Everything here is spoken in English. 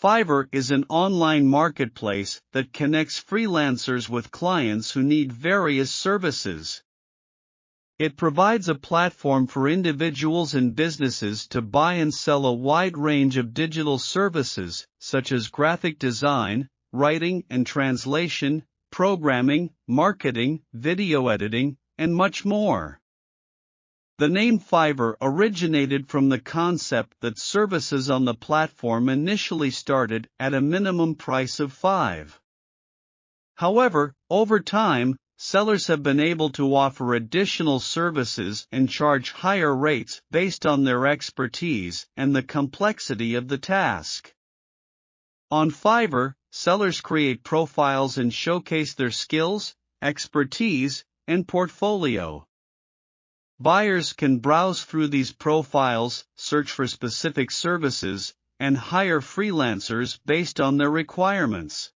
Fiverr is an online marketplace that connects freelancers with clients who need various services. It provides a platform for individuals and businesses to buy and sell a wide range of digital services, such as graphic design, writing and translation, programming, marketing, video editing, and much more. The name Fiverr originated from the concept that services on the platform initially started at a minimum price of $5. However, over time, sellers have been able to offer additional services and charge higher rates based on their expertise and the complexity of the task. On Fiverr, sellers create profiles and showcase their skills, expertise, and portfolio. Buyers can browse through these profiles, search for specific services, and hire freelancers based on their requirements.